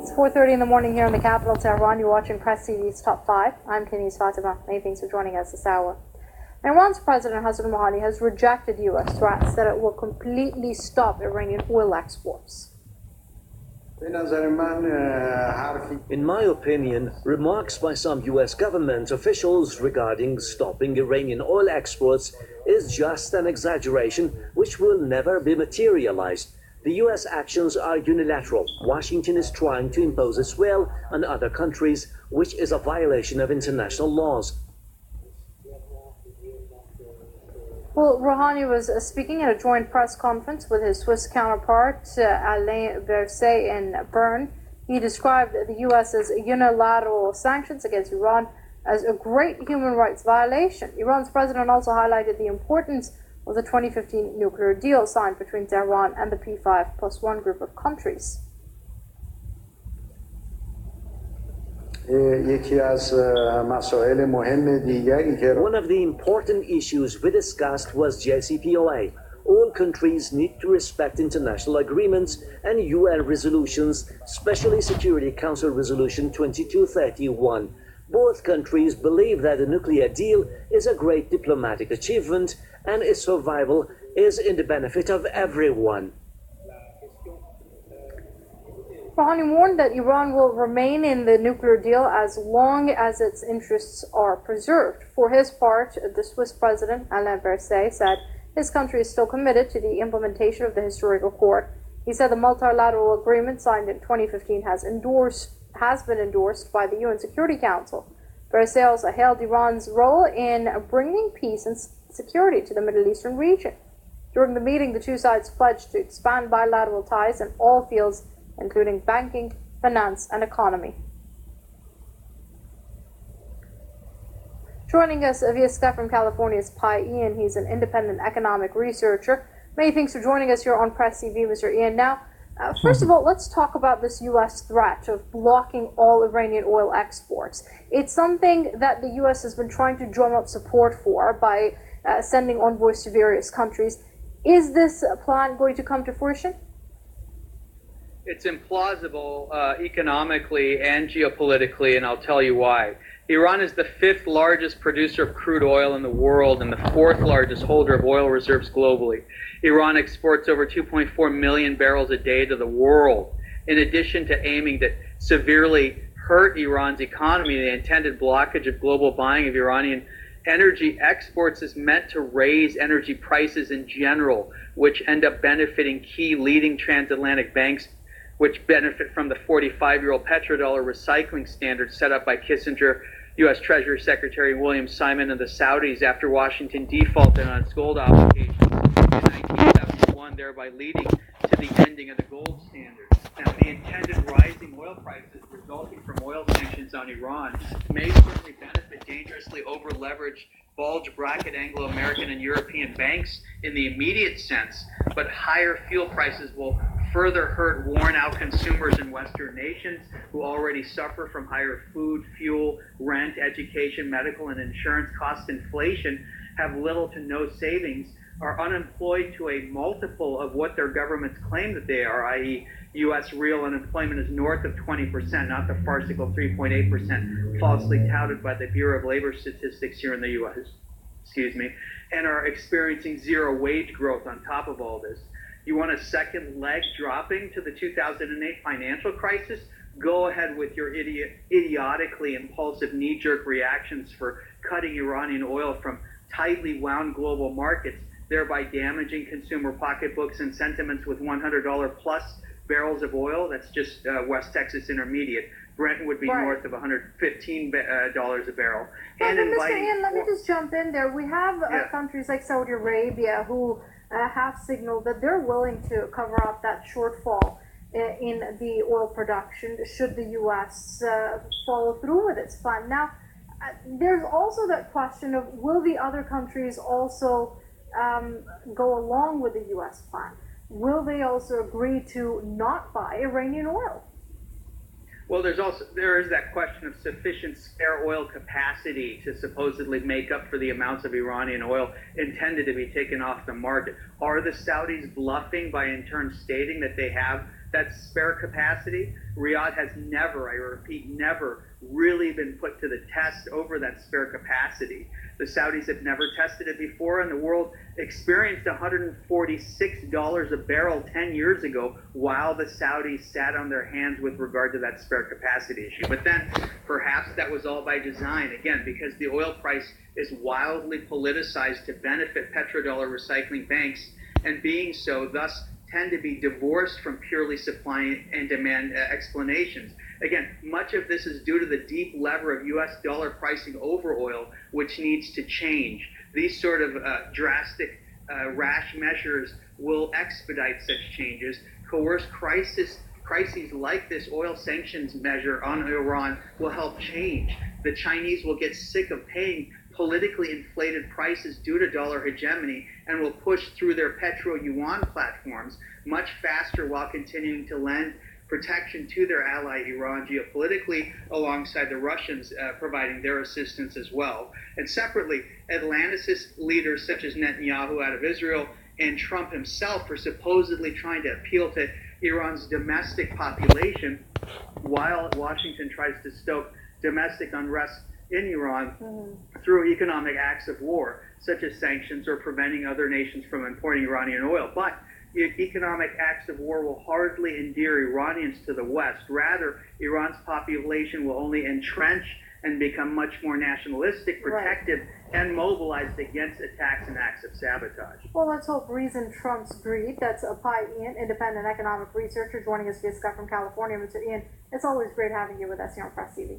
It's 4:30 in the morning here in the capital, Tehran. You're watching Press TV's Top 5. I'm Kenny's Fatima. Many thanks for joining us this hour. Iran's President Hassan Rouhani has rejected U.S. threats that it will completely stop Iranian oil exports. In my opinion, remarks by some U.S. government officials regarding stopping Iranian oil exports is just an exaggeration which will never be materialized. The U.S. actions are unilateral. Washington is trying to impose its will on other countries, which is a violation of international laws. Well, Rouhani was speaking at a joint press conference with his Swiss counterpart, Alain Berset, in Bern. He described the U.S.'s unilateral sanctions against Iran as a great human rights violation. Iran's president also highlighted the importance of the 2015 nuclear deal signed between Tehran and the P5+1 group of countries. One of the important issues we discussed was JCPOA. All countries need to respect international agreements and UN resolutions, especially Security Council Resolution 2231. Both countries believe that the nuclear deal is a great diplomatic achievement and its survival is in the benefit of everyone. Rouhani warned that Iran will remain in the nuclear deal as long as its interests are preserved. For his part, the Swiss president, Alain Berset, said his country is still committed to the implementation of the historic accord. He said the multilateral agreement signed in 2015 has been endorsed by the UN Security Council. Berset also hailed Iran's role in bringing peace and security to the Middle Eastern region. During the meeting, the two sides pledged to expand bilateral ties in all fields, including banking, finance, and economy. Joining us via Skype from California is Pi Ian. He's an independent economic researcher. Many thanks for joining us here on Press TV, Mr. Ian. Now, first of all, let's talk about this U.S. threat of blocking all Iranian oil exports. It's something that the U.S. has been trying to drum up support for by sending envoys to various countries. Is this plan going to come to fruition? It's implausible economically and geopolitically, and I'll tell you why. Iran is the 5th largest producer of crude oil in the world and the 4th largest holder of oil reserves globally. Iran exports over 2.4 million barrels a day to the world. In addition to aiming to severely hurt Iran's economy, the intended blockage of global buying of Iranian energy exports is meant to raise energy prices in general, which end up benefiting key leading transatlantic banks, which benefit from the 45-year-old petrodollar recycling standard set up by Kissinger, U.S. Treasury Secretary William Simon, and the Saudis after Washington defaulted on its gold obligations in 1971, thereby leading to the ending of the gold standard. Now, the intended rising oil prices resulting from oil sanctions on Iran may certainly benefit dangerously over-leveraged bulge bracket Anglo-American and European banks in the immediate sense, but higher fuel prices will further hurt worn-out consumers in Western nations who already suffer from higher food, fuel, rent, education, medical, and insurance cost inflation, have little to no savings, are unemployed to a multiple of what their governments claim that they are, i.e. U.S. real unemployment is north of 20%, not the farcical 3.8% falsely touted by the Bureau of Labor Statistics here in the U.S., and are experiencing zero wage growth on top of all this. You want a second leg dropping to the 2008 financial crisis? Go ahead with your idiotically impulsive knee-jerk reactions for cutting Iranian oil from tightly wound global markets, thereby damaging consumer pocketbooks and sentiments with $100 plus barrels of oil. That's just West Texas Intermediate. Brent would be north of $115 a barrel. And Mr. Ian, let me just jump in there. We have countries like Saudi Arabia who have signaled that they're willing to cover up that shortfall in the oil production should the U.S. follow through with its plan. Now, there's also that question of will the other countries also go along with the U.S. plan? Will they also agree to not buy Iranian oil? Well, there is that question of sufficient spare oil capacity to supposedly make up for the amounts of Iranian oil intended to be taken off the market. Are the Saudis bluffing by in turn stating that they have that spare capacity. Riyadh has never, I repeat, never really been put to the test over that spare capacity. The Saudis have never tested it before, and the world experienced $146 a barrel 10 years ago while the Saudis sat on their hands with regard to that spare capacity issue. But then perhaps that was all by design, again, because the oil price is wildly politicized to benefit petrodollar recycling banks, and being so, thus tend to be divorced from purely supply and demand explanations. Again, much of this is due to the deep lever of U.S. dollar pricing over oil, which needs to change. These sort of drastic, rash measures will expedite such changes. Coerced crises like this oil sanctions measure on Iran will help change. The Chinese will get sick of paying politically inflated prices due to dollar hegemony and will push through their petro-yuan platforms much faster while continuing to lend protection to their ally Iran geopolitically, alongside the Russians providing their assistance as well. And separately, Atlanticist leaders such as Netanyahu out of Israel and Trump himself are supposedly trying to appeal to Iran's domestic population, while Washington tries to stoke domestic unrest in Iran through economic acts of war, such as sanctions or preventing other nations from importing Iranian oil. But economic acts of war will hardly endear Iranians to the West. Rather, Iran's population will only entrench and become much more nationalistic, protective, and mobilized against attacks and acts of sabotage. Well, let's hope reason trumps greed. That's Pai Ian, independent economic researcher, joining us via Skype from California. Mr. Ian, it's always great having you with us here on Press TV.